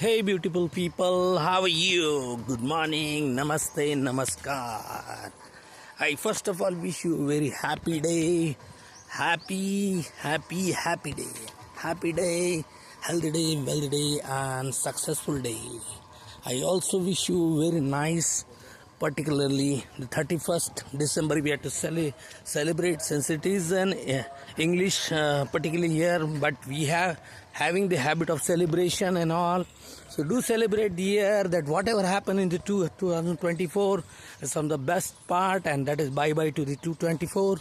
Hey beautiful people, how are you? Good morning, namaste, namaskar. I first of all wish you a very happy day. Happy day. Happy day, healthy day, wealthy day and successful day. I also wish you very nice, particularly the 31st December we have to celebrate since it is an English particularly year, but we have having the habit of celebration and all. So do celebrate the year that whatever happened in the 2024 is from the best part, and that is bye bye to the 224.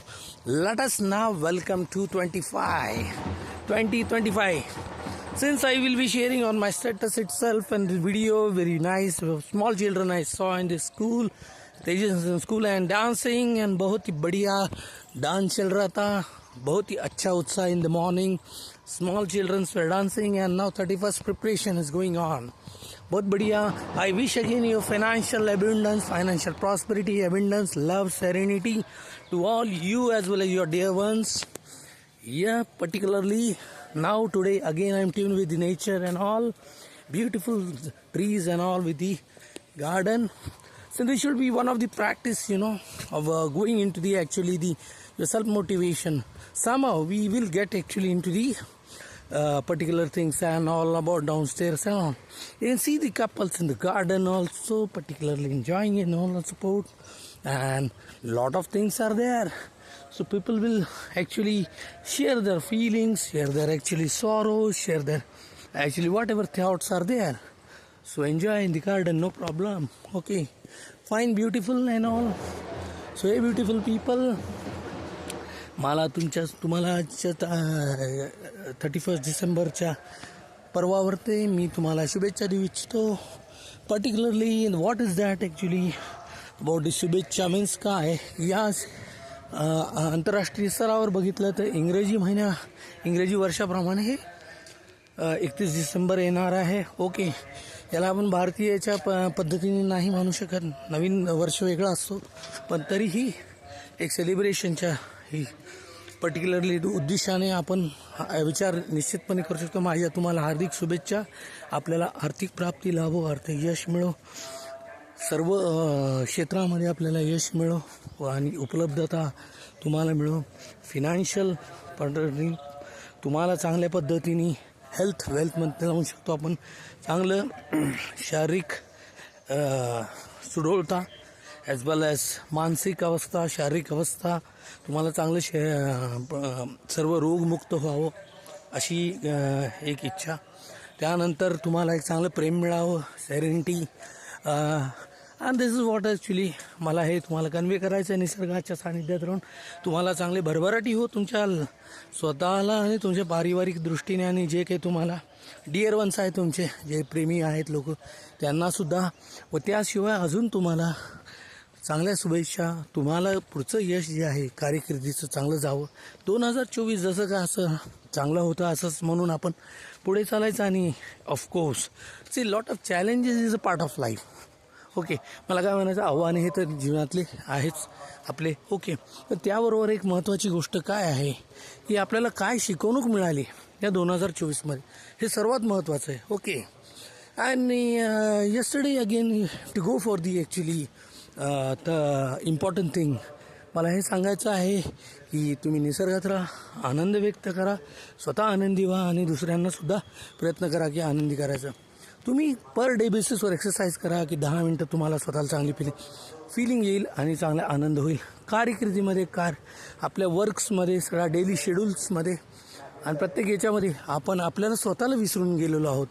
Let us now welcome 2025. Since I will be sharing on my status itself and the video, very nice small children I saw in the school, Tejas school and dancing and बहुत ही बढ़िया dance चल रहा था, बहुत ही अच्छा उत्साह in the morning. Small childrens were dancing and now 31st preparation is going on. बहुत बढ़िया. I wish again your financial abundance, financial prosperity, abundance, love, serenity to all you as well as your dear ones. Yeah, particularly now today again I am tuned with the nature and all, beautiful trees and all with the garden. So this should be one of the practice, of going into the the self motivation. Somehow we will get actually into the particular things and all about downstairs and all. You can see the couples in the garden also particularly enjoying it and all the support, and lot of things are there. So people will actually share their feelings, share their actually sorrows, share their actually whatever thoughts are there. So enjoy in the garden, no problem. Okay, fine, beautiful and all. So hey beautiful people, मला तुम्हाला 31st डिसेंबरच्या पर्वावरती मी तुम्हाला शुभेच्छा देऊ इच्छितो. Particularly what is that actually about the शुभेच्छा means काय, या आंतरराष्ट्रीय स्तरावर बघितलं तर इंग्रजी वर्षाप्रमाणे हे 31 डिसेंबर येणार आहे. ओके, याला आपण भारतीयच्या पद्धतीने नाही म्हणू शकत, नवीन वर्ष वेगळा असतो, पण तरीही एक सेलिब्रेशनच्या ही पर्टिक्युलरली उद्देशाने आपण विचार निश्चितपणे करू शकतो. माझ्या तुम्हाला हार्दिक शुभेच्छा. आपल्याला आर्थिक प्राप्ती लाभो, आर्थिक यश मिळो, सर्व क्षेत्रामध्ये आपल्याला यश मिळो आणि उपलब्धता तुम्हाला मिळो. फिनान्शियल पद्धतीने तुम्हाला चांगल्या पद्धतीने हेल्थ वेल्थमध्ये जाऊ शकतो आपण. चांगलं शारीरिक सुडोळता ॲज वेल ॲज मानसिक अवस्था, शारीरिक अवस्था तुम्हाला चांगलं सर्व रोगमुक्त व्हावं अशी एक इच्छा. त्यानंतर तुम्हाला एक चांगलं प्रेम मिळावं, serenity, and this is what actually मला हे तुम्हाला कन्वे करायचं आहे. निसर्गाच्या सानिध्यात राहून तुम्हाला चांगली भरभराटी हो तुमच्या स्वतःला आणि तुमच्या पारिवारिक दृष्टीने, आणि जे काही तुम्हाला डिअर वन्स आहे तुमचे जे प्रेमी आहेत लोक त्यांनासुद्धा, व त्याशिवाय अजून तुम्हाला चांगल्या शुभेच्छा. तुम्हाला पुढचं यश जे आहे कारकिर्दीचं चांगलं जावं. 2024 जसं का असं चांगलं होतं असंच म्हणून आपण पुढे चालायचं. आणि of course see lot of challenges is a part of life. Okay, मला काय म्हणायचं, आव्हाने हे तर जीवनातले आहेच आपले. ओके, तर त्याबरोबर एक महत्त्वाची गोष्ट काय आहे की आपल्याला काय शिकवणूक मिळाली या 2024मध्ये, हे सर्वात महत्त्वाचं आहे. ओके, आणि yesterday again to go for the actually the important thing, मला हे सांगायचं आहे की तुम्ही निसर्गात राहा, आनंद व्यक्त करा, स्वतः आनंदी व्हा आणि दुसऱ्यांनासुद्धा प्रयत्न करा की आनंदी करायचं. तुम्ही पर डे बेसिसवर एक्सरसाइज करा की 10 मिनटं तुम्हाला स्वतःला चांगली फिलिंग येईल आणि चांगला आनंद होईल. कारकिर्दीमध्ये आपल्या वर्क्समध्ये, सगळ्या डेली शेड्यूल्समध्ये आणि प्रत्येक याच्यामध्ये आपण आपल्याला स्वतःला विसरून गेलेलो आहोत.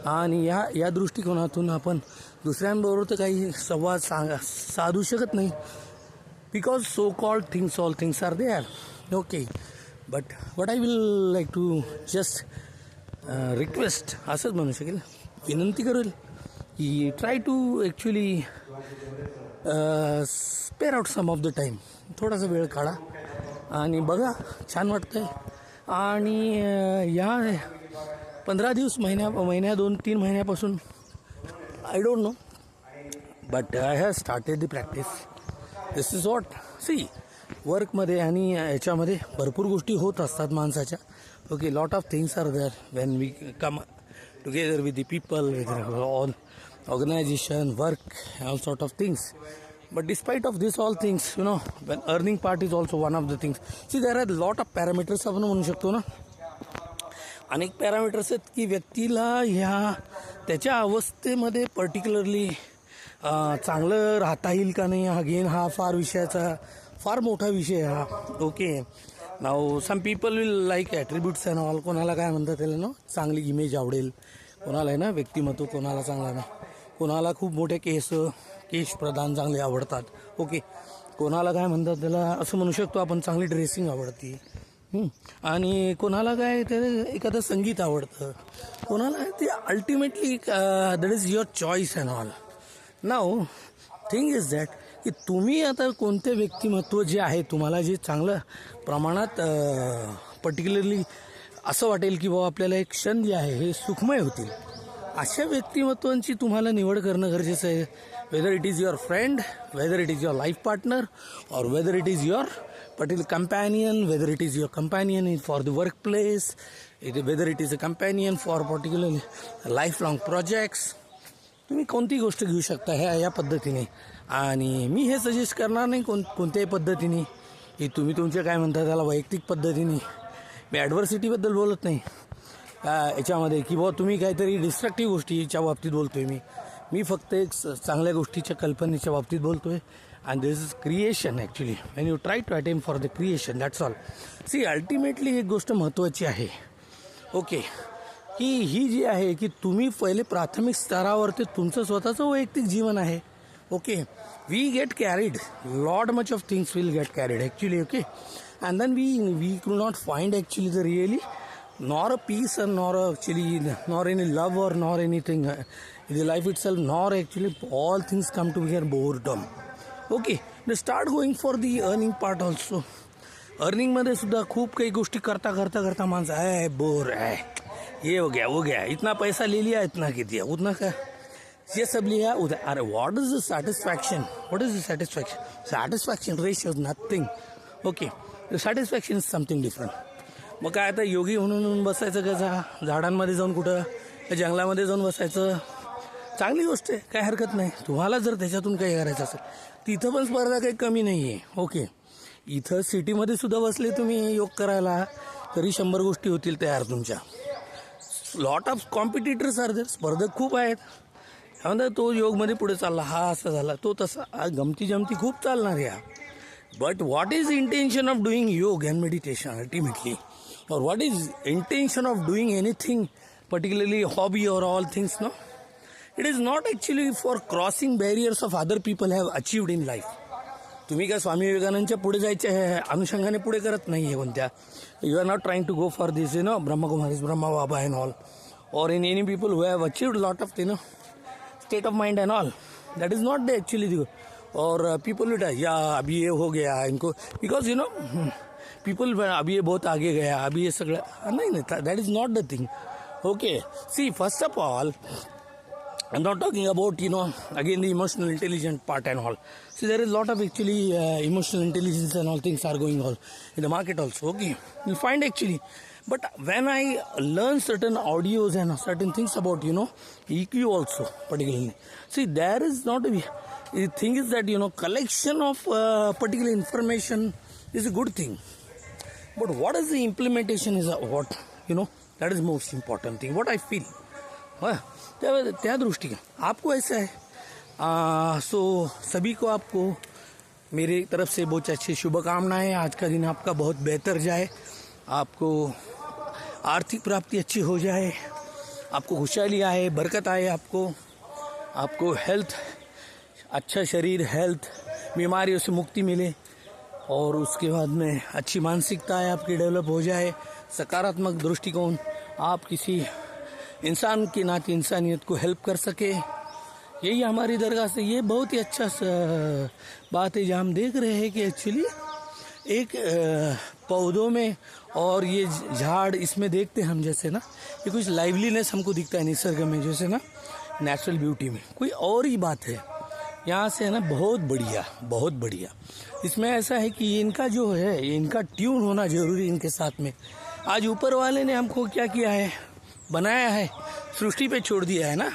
आणि या दृष्टिकोनातून आपण दुसऱ्यांबरोबर तर काही संवाद साधू शकत नाही, because so called things, all things are there. Okay, but what I will like to just request, असंच म्हणू शकेल, विनंती करेल की try to actually spare out some of the time, थोडासा वेळ काढा आणि बघा, छान वाटतं आहे. आणि या 15 दिवस महिन्या 2-3 महिन्यापासून I don't know, but I have started the practice. This is what see वर्कमध्ये आणि याच्यामध्ये भरपूर गोष्टी होत असतात माणसाच्या. Okay, lot of things are there when we come together with the people, with all organization, work, all sort of things. But despite of this all things, when earning part is also one of the things. See, there are a lot of parameters आपण म्हणू शकतो ना. अनेक parameters आहेत की व्यक्तीला ह्या त्याच्या अवस्थेमध्ये पर्टिक्युलरली चांगलं राहता येईल का नाही, अगेन हा फार मोठा विषय हा. Okay, now some people will like attributes and all. कोणाला काय म्हणतात त्याला ना, चांगली इमेज आवडेल, कोणाला आहे ना व्यक्तिमत्व, कोणाला चांगला ना, कोणाला खूप मोठे केश प्रदान चांगले आवडतात. ओके, कोणाला काय म्हणतात त्याला असं म्हणू शकतो आपण चांगली ड्रेसिंग आवडते, आणि कोणाला काय ते एखादं संगीत आवडतं, कोणाला ते ultimately that is your choice and all. Now thing is that की तुम्ही आता कोणते व्यक्तिमत्व जे आहे तुम्हाला जे चांगलं प्रमाणात पर्टिक्युलरली असं वाटेल की बाबा आपल्याला एक क्षण जे आहे हे सुखमय होतील, अशा व्यक्तिमत्वांची तुम्हाला निवड करणं गरजेचं आहे. Whether it is your friend, whether it is your life partner, और whether it is your particular companion, whether it is your companion for the workplace, whether it is a companion for particularly lifelong projects. तुम्ही कोणती गोष्ट घेऊ शकता ह्या पद्धतीने. आणि मी हे suggest करणार नाही कोणत्याही पद्धतीने की तुम्ही तुमचे काय म्हणता त्याला वैयक्तिक पद्धतीने. मी ॲडव्हर्सिटीबद्दल बोलत नाही याच्यामध्ये की बाबा तुम्ही काहीतरी डिस्ट्रक्टिव्ह गोष्टीच्या बाबतीत बोलतोय. मी फक्त एक चांगल्या गोष्टीच्या कल्पनेच्या बाबतीत बोलतोय. And this is creation actually. When you try to attain for the creation, that's all. See, ultimately एक गोष्ट महत्त्वाची आहे. ओके, की ही जी आहे की तुम्ही पहिले प्राथमिक स्तरावरती तुमचं स्वतःचं वैयक्तिक जीवन आहे. Okay, we get carried, lot much of things will get carried actually. Okay, and then we could not find actually the really nor a peace and nor any love or nor anything in the life itself, nor actually all things come to here boredom. Okay, they start going for the earning part also. अर्निंगमध्ये सुद्धा खूप काही गोष्टी करता माणसं आहे bore आहे, ये हो गया इतना पैसा ले लिया, इतना के दिया, उतना का ये सब लिया उधर. अरे what is the satisfaction ratio is nothing. Okay, satisfaction is something different. मग काय आता योगी म्हणून बसायचं का झाडांमध्ये जाऊन, कुठं जंगलामध्ये जाऊन बसायचं, चांगली गोष्ट आहे, काय हरकत नाही. तुम्हाला जर त्याच्यातून काही करायचं असेल तिथं पण स्पर्धा काही कमी नाही आहे. ओके, इथं सिटीमध्ये सुद्धा बसले तुम्ही योग करायला तरी 100 गोष्टी होतील तयार तुमच्या. Lot of competitors are there, स्पर्धक खूप आहेत. म्हणतात तो योगमध्ये पुढे चालला, हा असं झाला, तो तसा, गमती जमती खूप चालणार या. But what is intention of doing yoga and meditation ultimately, और what is intention of doing anything particularly hobby और all things no. It is not actually for crossing barriers of other people have achieved in life. तुम्ही काय स्वामी विवेकानंदच्या पुढे जायच्या अनुषंगाने पुढे करत नाही आहे कोणत्या. You are not trying to go for this Brahma Kumaris, Brahma Baba and all, और in any people who have achieved lot of state of mind and all. That is not the actually. और पीपल विट या अभी ये हो गया इनको, बिकॉज पीपल अभी ये बहुत आगे गया, अभी ये सगळं नाही, that is not the thing. Okay, see first of all I'm not talking about, again the emotional intelligence part and all. See, there is a lot of actually emotional intelligence and all things are going on in the market also. Okay, you'll find actually. But when I learn certain audios and certain things about, EQ also particularly. See, there is not the thing is that, collection of particular information is a good thing. But what is the implementation is what, that is most important thing. What I feel. त्या दृष्टि आपको ऐसा है. सो सभी को आपको मेरे तरफ से बहुत अच्छी शुभकामनाएं. आज का दिन आपका बहुत बेहतर जाए, आपको आर्थिक प्राप्ति अच्छी हो जाए, आपको खुशहाली आए, बरकत आए, आपको हेल्थ, अच्छा शरीर, हेल्थ, बीमारियों से मुक्ति मिले, और उसके बाद में अच्छी मानसिकता है आपकी डेवलप हो जाए, सकारात्मक दृष्टिकोण, आप किसी इंसान के नाते इंसानियत को हेल्प कर सके. यही हमारी दरगाह से ये बहुत ही अच्छा बात है, जहाँ हम देख रहे हैं कि एक्चुअली एक पौधों में और ये झाड़ इसमें देखते हैं हम, जैसे ना ये कुछ लाइवलीनेस हमको दिखता है निसर्ग में, जैसे ना नेचुरल ब्यूटी में कोई और ही बात है. यहाँ से है ना बहुत बढ़िया. इसमें ऐसा है कि इनका जो है, इनका ट्यून होना जरूरी इनके साथ में. आज ऊपर वाले ने हमको क्या किया है, बनाया है, सृष्टि पे छोड़ दिया है ना।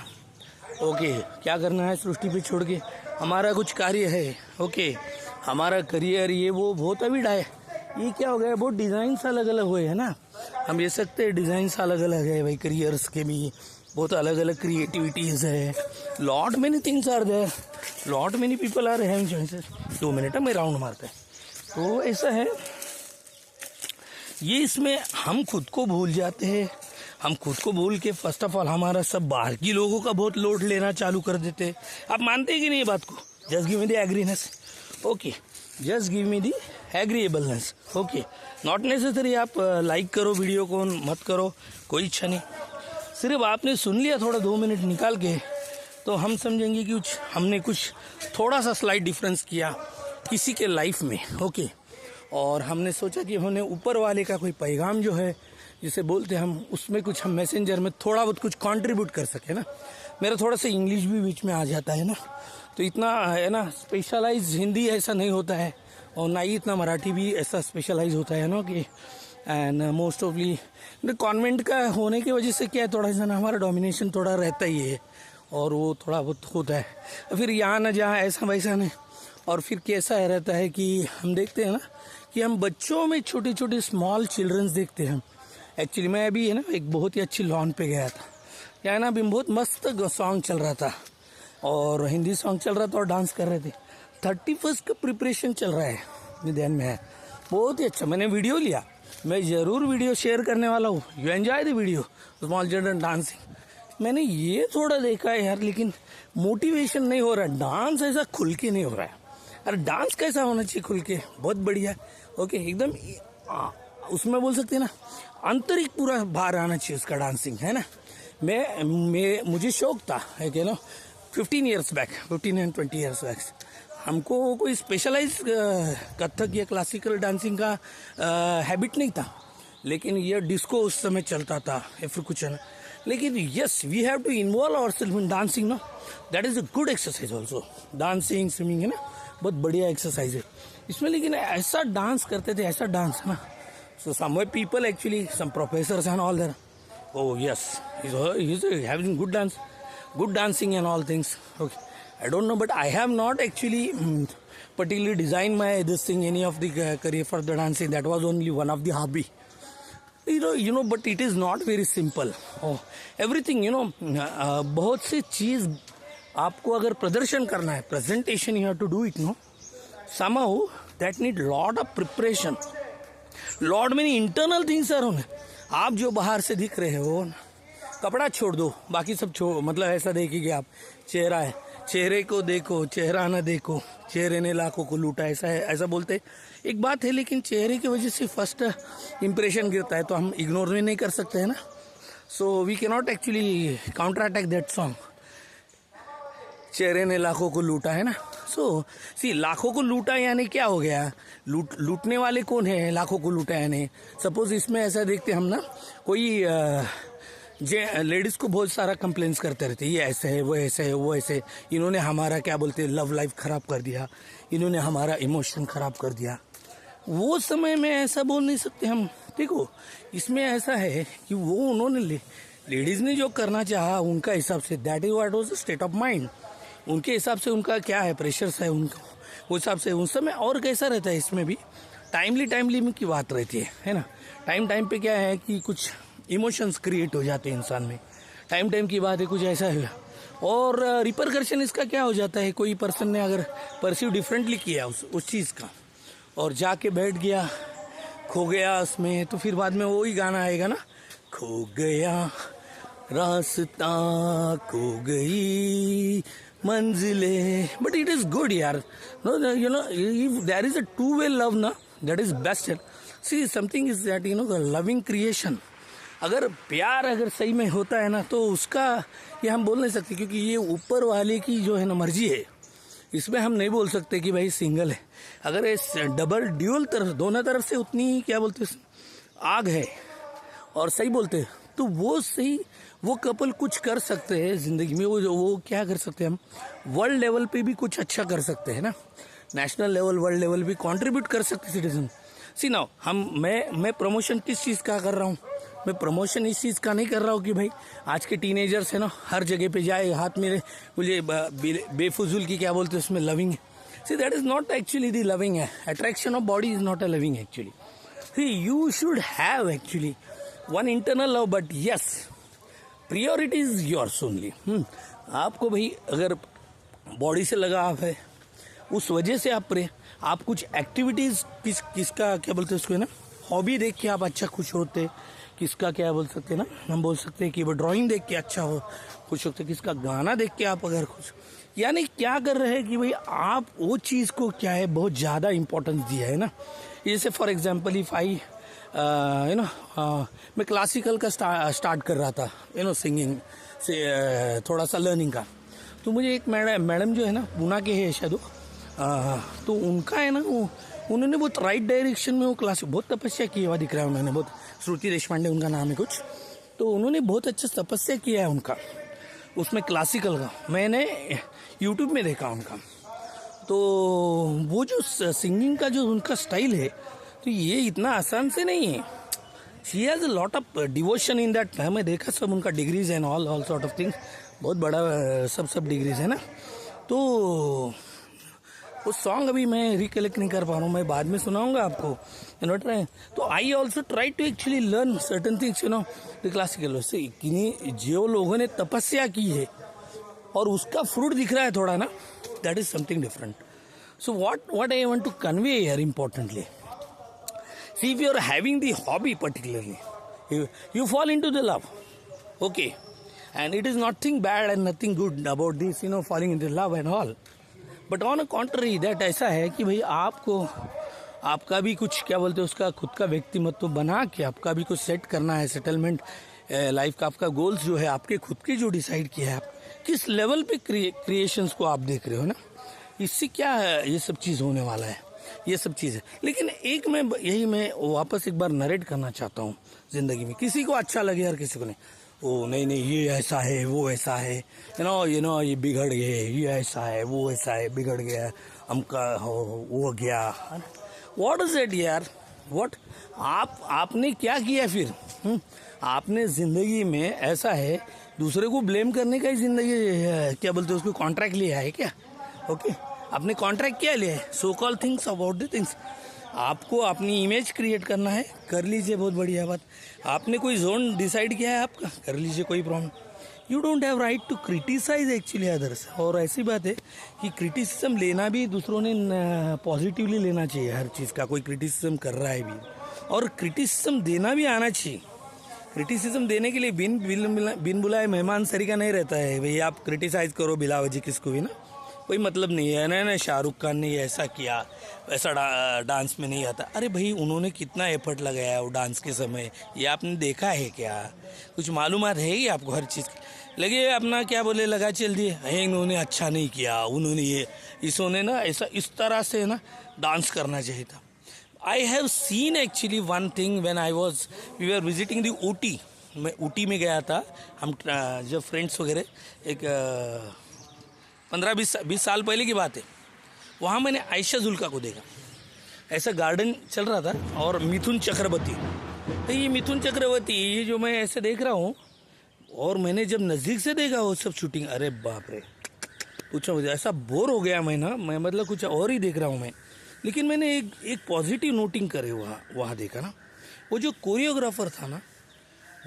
ओके, क्या करना है सृष्टि पे छोड़ के, हमारा कुछ कार्य है। ओके, हमारा करियर ये वो बहुत अभी है। ये क्या हो गया, बहुत डिज़ाइंस अलग अलग हुए हैं ना, हम ये सकते हैं डिज़ाइंस अलग अलग है भाई, करियर्स के भी बहुत अलग अलग क्रिएटिविटीज़ है। Lot many things are there, lot many people are having choices. 2 minute में राउंड मारते हैं। तो ऐसा है ये, इसमें हम खुद को भूल जाते हैं। हम खुद को भूल के फर्स्ट ऑफ ऑल हमारा सब बाहर की लोगों का बहुत लोड लेना चालू कर देते हैं। आप मानते हैं कि नहीं ये बात को? Just give me the agreeness. Okay, just give me the agreeableness. Okay, not necessary आप लाइक करो वीडियो को, मत करो, कोई इच्छा नहीं। सिर्फ आपने सुन लिया थोड़ा 2 मिनट निकाल के, तो हम समझेंगे कि हमने कुछ थोड़ा सा स्लाइट डिफरेंस किया किसी के लाइफ में। ओके, और हमने सोचा कि हमने ऊपर वाले का कोई पैगाम जो है जिसे बोलते हम, उसमें कुछ हम मैसेंजर में थोड़ा बहुत कुछ कंट्रीब्यूट कर सके ना। मेरा थोड़ा सा इंग्लिश भी बीच में आ जाता है ना, तो इतना है ना स्पेशलाइज हिंदी ऐसा नहीं होता है, और ना ही इतना मराठी भी ऐसा स्पेशलाइज होता है ना कि, एंड मोस्ट ऑफली कॉन्वेंट का होने की वजह से क्या है, थोड़ा सा ना हमारा डोमिनेशन थोड़ा रहता ही है, और वो थोड़ा बहुत होता है। फिर यहाँ ना जहाँ ऐसा वैसा नहीं, और फिर कैसा रहता है कि हम देखते हैं ना कि हम बच्चों में छोटे छोटे स्मॉल चिल्ड्रंस देखते हैं हम। एक्चुअली मैं अभी है ना एक बहुत ही अच्छी लॉन पे गया था, यहाँ ना अभी बहुत मस्त सॉन्ग चल रहा था, और हिंदी सॉन्ग चल रहा था और डांस कर रहे थे। 31 का प्रिपरेशन चल रहा है, मेरे ध्यान में है, बहुत ही अच्छा। मैंने वीडियो लिया, मैं ज़रूर वीडियो शेयर करने वाला हूँ। You enjoy the video, small children dancing. मैंने ये थोड़ा देखा है यार, लेकिन मोटिवेशन नहीं हो रहा है, डांस ऐसा खुल के नहीं हो रहा है। अरे डांस कैसा होना चाहिए खुल के, बहुत बढ़िया। ओके, एकदम उसमें बोल सकते हैं ना आंतरिक पूरा बाहर आना चाहिए उसका डांसिंग, है ना। मुझे शौक था है कि ना 15 years back, 15 and 20 years back हमको कोई स्पेशलाइज कथक या क्लासिकल डांसिंग का हैबिट नहीं था, लेकिन ये डिस्को उस समय चलता था या फिर कुछ है ना। लेकिन yes, we have to involve ourselves in dancing ना, that is a good exercise also. Dancing, swimming है ना, बहुत बढ़िया एक्सरसाइज है इसमें। लेकिन ऐसा डांस करते थे, ऐसा डांस है ना, so some people actually, some professors and all there, oh yes, he's having good dancing and all things. Okay, I don't know, but I have not actually particularly designed my this thing, any of the career for the dancing. That was only one of the hobby, you know, but it is not very simple. Oh, everything, you know, बहुत सी चीज आपको अगर प्रदर्शन करना है, presentation you have to do it, no, somehow that need lot of preparation, lot many internal things are होने। आप जो बाहर से दिख रहे हो, कपड़ा छोड़ दो, बाकी सब छोड़, मतलब ऐसा देखिए आप, चेहरा है, चेहरे को देखो, चेहरा न देखो, चेहरे ने लाखों को लूटा, ऐसा है, ऐसा बोलते एक बात है। लेकिन चेहरे की वजह से फर्स्ट इंप्रेशन गिरता है, तो हम इग्नोर भी नहीं कर सकते हैं ना। So we can not actually counter attack that song, चेहरे ने लाखों को लूटा, है ना। सो सी, लाखों को लूटा यानी क्या हो गया, लूटने वाले कौन है, लाखों को लूटा यानी। सपोज इसमें ऐसा देखते हम ना, कोई लेडीज को बहुत सारा कंप्लेंट्स करते रहते, ये ऐसे है, वो ऐसे है, वो ऐसे, इन्होंने हमारा क्या बोलते लव लाइफ खराब कर दिया, इन्होंने हमारा इमोशन खराब कर दिया। वो समय में ऐसा बोल नहीं सकते हम। देखो, इसमें ऐसा है कि वो उन्होंने लेडीज ने जो करना चाहा उनका हिसाब से, that is what was the state of mind, उनके हिसाब से उनका क्या है, प्रेशर्स है उनको, उस हिसाब से उस समय। और कैसा रहता है इसमें भी, टाइमली की बात रहती है ना। टाइम पे क्या है कि कुछ इमोशंस क्रिएट हो जाते हैं इंसान में, टाइम की बात है, कुछ ऐसा है। और रिपरकर्शन इसका क्या हो जाता है, कोई पर्सन ने अगर परसीव डिफरेंटली किया उस चीज़ का, और जाके बैठ गया, खो गया उसमें, तो फिर बाद में वही गाना आएगा ना, खो गया रास्ता, खो गई मंजिले। बट इट इज गुड यार, no, you know, if there is a two way love ना, that is best. See, something is that, you know, the loving creation, अगर प्यार अगर सही में होता है ना, तो उसका ये हम बोल नहीं सकते, क्योंकि ये ऊपर वाले की जो है ना मर्जी है। इसमें हम नहीं बोल सकते कि भाई सिंगल है। अगर इस डबल ड्यूअल तरफ, दोनों तरफ से उतनी क्या बोलते आग है और सही बोलते, तो वो सही, वो कपल कुछ कर सकते हैं ज़िंदगी में। वो क्या कर सकते हैं, हम वर्ल्ड लेवल पे भी कुछ अच्छा कर सकते हैं ना, नेशनल लेवल, वर्ल्ड लेवल भी कंट्रीब्यूट कर सकते सिटीजन। सी नाउ, मैं प्रमोशन किस चीज़ का कर रहा हूँ, मैं प्रमोशन इस चीज़ का नहीं कर रहा हूँ कि भाई आज के टीनेजर्स है ना हर जगह पे जाए हाथ में मुझे बेफजूल की क्या बोलते हैं उसमें loving. See that is not actually the loving है. Attraction of body is not a loving actually. See you should have actually one internal love, but yes priority is yours only. आपको भाई अगर बॉडी से लगाव है उस वजह से आप कुछ एक्टिविटीज़ किसका क्या बोलते हैं उसको है ना हॉबी देख के आप अच्छा खुश होते. किसका क्या बोल सकते हैं ना हम बोल सकते हैं कि वो ड्राइंग देख के अच्छा हो खुश होते. किसका गाना देख के आप अगर खुश यानी क्या कर रहे हैं कि भाई आप वो चीज़ को क्या है बहुत ज़्यादा इम्पोर्टेंस दिया है ना. जैसे for example if I you know मैं क्लासिकल का स्टार्ट कर रहा था सिंगिंग से थोड़ा सा लर्निंग का. तो मुझे एक मैडम जो है ना पूना के है शायद तो उनका है ना उन्होंने बहुत राइट डायरेक्शन में वो क्लास बहुत तपस्या की हुआ दिख रहा है. उन्होंने बहुत श्रुति देशपांडे उनका नाम है कुछ. तो उन्होंने बहुत अच्छा तपस्या किया है उनका उसमें क्लासिकल का. मैंने यूट्यूब में देखा उनका. तो वो जो सिंगिंग का जो उनका स्टाइल है तो ये इतना आसान से नहीं है. She has a lot of devotion in that. हमें देखा सब उनका degrees and all sort of things बहुत बड़ा सब डिग्रीज है ना. तो वो सॉन्ग अभी मैं रिकलेक्ट नहीं कर पा रहा हूँ. मैं बाद में सुनाऊंगा आपको ट्राई. तो I also try to actually learn certain things the classical से जो लोगों ने तपस्या की है और उसका फ्रूट दिख रहा है थोड़ा ना that is something different. So what I want to convey here importantly. See, if you are having the hobby particularly, you fall into the love, okay, and it is nothing bad and nothing good about this, falling into love and all. But on the contrary, that ऐसा है कि भाई आपको आपका भी कुछ क्या बोलते हैं उसका खुद का व्यक्तिमत्व बना के आपका भी कुछ सेट करना है. सेटलमेंट लाइफ का आपका गोल्स जो है आपके खुद के जो डिसाइड किया है आप किस लेवल पे क्रिएशंस को आप देख रहे हो ना. इससे क्या है ये सब चीज़ होने वाला है ये सब चीज़ है. लेकिन एक मैं वापस एक बार नरेट करना चाहता हूँ ज़िंदगी में. किसी को अच्छा लगे यार किसी को नहीं. ओ नहीं ये ऐसा है वो ऐसा है ये बिगड़ गए ये ऐसा है वो ऐसा है बिगड़ गया हमका हो गया. व्हाट इज इट यार. व्हाट आपने क्या किया फिर. आपने ज़िंदगी में ऐसा है दूसरे को ब्लेम करने का ही ज़िंदगी क्या बोलते हैं उसको कॉन्ट्रैक्ट लिया है क्या. ओके आपने कॉन्ट्रैक्ट क्या लिया है. So call things about the things. आपको अपनी इमेज क्रिएट करना है कर लीजिए बहुत बढ़िया बात. आपने कोई जोन डिसाइड किया है आपका कर लीजिए कोई problem. You don't have right to criticize actually others. और ऐसी बात है कि क्रिटिसिज्म लेना भी दूसरों ने पॉजिटिवली लेना चाहिए. हर चीज़ का कोई क्रिटिसिज्म कर रहा है भी और क्रिटिसिज्म देना भी आना चाहिए. क्रिटिसिज्म देने के लिए बिन बुलाए मेहमान सरी का नहीं रहता है. भैया आप क्रिटिसाइज करो बिला वजह किसको भी ना कोई मतलब नहीं है. ना शाहरुख खान ने ऐसा किया वैसा डांस में नहीं आता. अरे भाई उन्होंने कितना एफर्ट लगाया वो डांस के समय ये आपने देखा है क्या. कुछ मालूमात है ही आपको हर चीज़ की. लगे अपना क्या बोले लगा चल दिए इन्होंने अच्छा नहीं किया उन्होंने ये इसोने ना ऐसा इस तरह से ना डांस करना चाहिए था. I have seen actually one thing when we were visiting the Ooty. मैं ऊटी में गया था हम जब फ्रेंड्स वगैरह एक 15-20 साल पहले की बात है. वहाँ मैंने आयशा जुल्का को देखा. ऐसा गार्डन चल रहा था और मिथुन चक्रवर्ती. तो ये मिथुन चक्रवर्ती ये जो मैं ऐसे देख रहा हूँ और मैंने जब नज़दीक से देखा वो सब शूटिंग. अरे बाप रे पूछो मुझे ऐसा बोर हो गया मैं मतलब कुछ और ही देख रहा हूँ मैं. लेकिन मैंने एक पॉजिटिव नोटिंग करे वहाँ देखा ना. वो जो कोरियोग्राफर था ना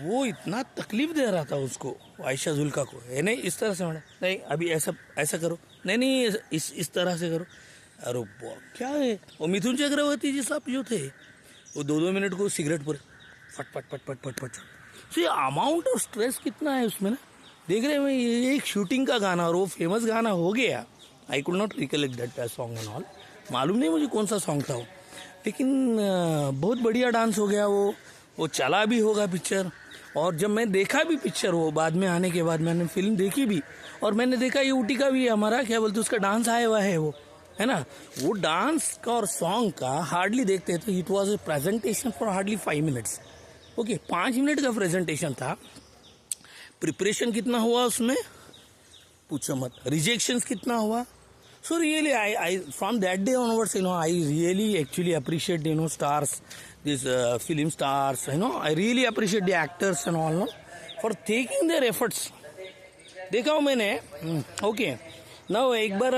वो इतना तकलीफ दे रहा था उसको आयशा जुल्का को. है नहीं इस तरह से मैडम नहीं अभी ऐसा करो नहीं इस तरह से करो. अरे क्या है. वो मिथुन चक्रवर्ती जी साहब जो थे वो 2-2 मिनट को सिगरेट पर फट. तो अमाउंट ऑफ स्ट्रेस कितना है उसमें ना. देख रहे हैं ये एक शूटिंग का गाना और वो फेमस गाना हो गया. I could not recollect that song and all. मालूम नहीं मुझे कौन सा सॉन्ग था वो. लेकिन बहुत बढ़िया डांस हो गया. वो चला भी होगा पिक्चर. और जब मैं देखा भी पिक्चर वो बाद में आने के बाद मैंने फिल्म देखी भी और मैंने देखा ये ऊटी का भी हमारा क्या बोलते उसका डांस आया हुआ है वो है ना. वो डांस का और सॉन्ग का हार्डली देखते तो it was a presentation for hardly 5 minutes. Okay 5 minute का प्रेजेंटेशन था. प्रिपरेशन कितना हुआ उसमें पूछो मत. रिजेक्शंस कितना हुआ. So really, I from that day onwards, I really actually appreciate stars, these film stars, I really appreciate the actors and all, no, for taking their efforts. देखा हूँ मैंने. ओके नाउ एक बार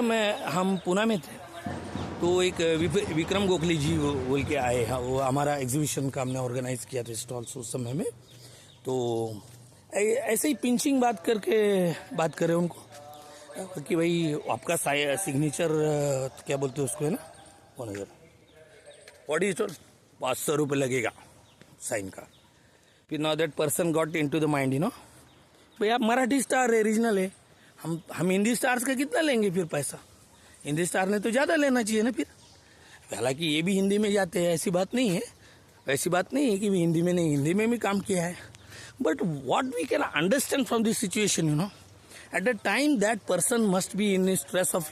हम पुणे में थे, तो एक विक्रम गोखले जी बोल के आए. वो हमारा एग्जीबिशन का हमने ऑर्गेनाइज किया था स्टॉल्स उस समय में. तो ऐसे ही पिंचिंग बात करे उनको कि भाई आपका सिग्नेचर क्या बोलते हैं उसको, है ना, 1000 व्हाट इज इट, 500 रुपये लगेगा साइन का. फिर now that person got into the mind, भाई आप मराठी स्टार है, रीजनल है, हम हिंदी स्टार्स का कितना लेंगे फिर पैसा. हिंदी स्टार ने तो ज़्यादा लेना चाहिए ना फिर. हालांकि ये भी हिंदी में जाते हैं, ऐसी बात नहीं है कि भी हिंदी में नहीं, हिंदी में भी काम किया है. But what we can understand from this situation, at that time that person must be in the stress of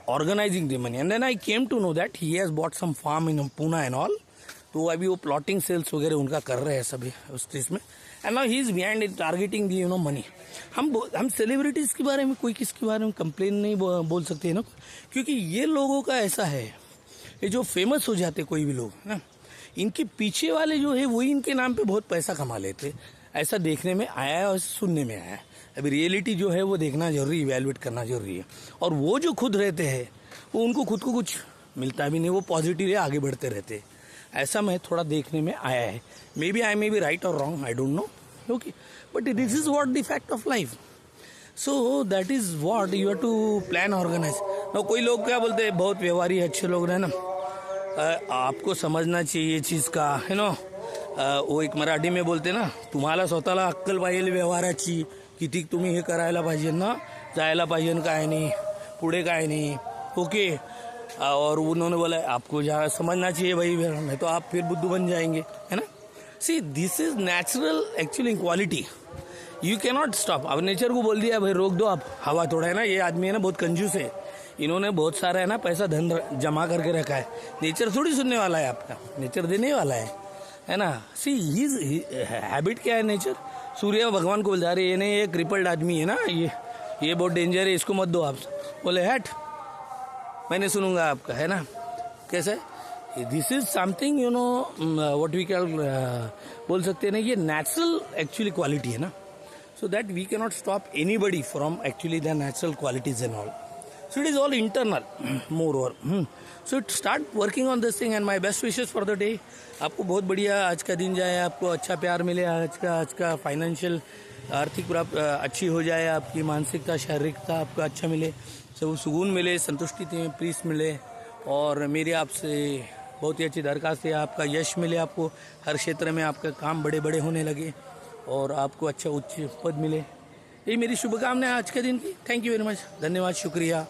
organizing the money. And then I came to know that he has bought some farm in Pune and all. तो अभी वो plotting sales वगैरह उनका कर रहे हैं सभी उस चीज में. And now he is behind in targeting the money. हम सेलिब्रिटीज के बारे में कोई किसके बारे में कंप्लेन नहीं बोल सकते हैं ना, क्योंकि ये लोगों का ऐसा है, ये जो फेमस हो जाते कोई भी लोग ना, इनके पीछे वाले जो है वही इनके नाम पे बहुत पैसा कमा लेते. ऐसा देखने में आया है और सुनने में आया है. अभी रियलिटी जो है वो देखना जरूरी, इवैल्यूएट करना जरूरी है. और वो जो खुद रहते हैं वो उनको खुद को कुछ मिलता भी नहीं, वो पॉजिटिव आगे बढ़ते रहते. ऐसा मैं थोड़ा देखने में आया है. मे बी राइट और wrong, I don't know. Okay, but this is what the fact of life. So that is what you have to plan organize. ना कोई लोग क्या बोलते हैं, बहुत व्यवहारी अच्छे लोग रहे ना, आपको समझना चाहिए ये चीज का, है ना. वो एक मराठी में बोलते ना, तुम्हाला स्वतःला अक्कल पाहिजे व्यवहाराची, किती तुम्ही हे करायला पाहिजे ना, जायला पाहिजे काय नाही, पुढे काय नाही. ओके. और उन्होंने बोला आपको जहाँ समझना चाहिए भाई, नहीं तो आप फिर बुद्धू बन जाएंगे, है ना. See this is natural actually quality, you can not stop. अब नेचर को बोल दिया भाई रोक दो आप, हवा थोड़ा, है ना. ये आदमी है ना बहुत कंजूस है, इन्होंने बहुत सारा है ना पैसा धन जमा करके रखा है. नेचर थोड़ी सुनने वाला है आपका, नेचर देने वाला है ना. सी हिज हैबिट क्या है नेचर. सूर्य भगवान को बोलता है, अरे ये नहीं, ये क्रिपल्ड आदमी है ना, ये बहुत डेंजर है, इसको मत दो आप. बोले हट, मैंने सुनूंगा आपका, है ना. कैसे this is something what we can बोल सकते हैं ना, ये नेचुरल एक्चुअली क्वालिटी है ना. So that we can not stop anybody from actually the natural qualities and all. So it is all internal, moreover. So start working on this thing and my best wishes for the day. आपको बहुत बढ़िया आज का दिन जाए, आपको अच्छा प्यार मिले, आज का फाइनेंशियल आर्थिक प्राप्त अच्छी हो जाए, आपकी मानसिकता शारीरिकता आपका अच्छा मिले, सब सुकून मिले, संतुष्टि पीस मिले. और मेरी आपसे बहुत ही अच्छी दरखास्त है, आपका यश मिले, आपको हर क्षेत्र में आपका काम बड़े बड़े होने लगे और आपको अच्छा उच्च पद मिले. यही मेरी शुभकामनाएं आज के दिन की. थैंक यू वेरी मच, धन्यवाद, शुक्रिया.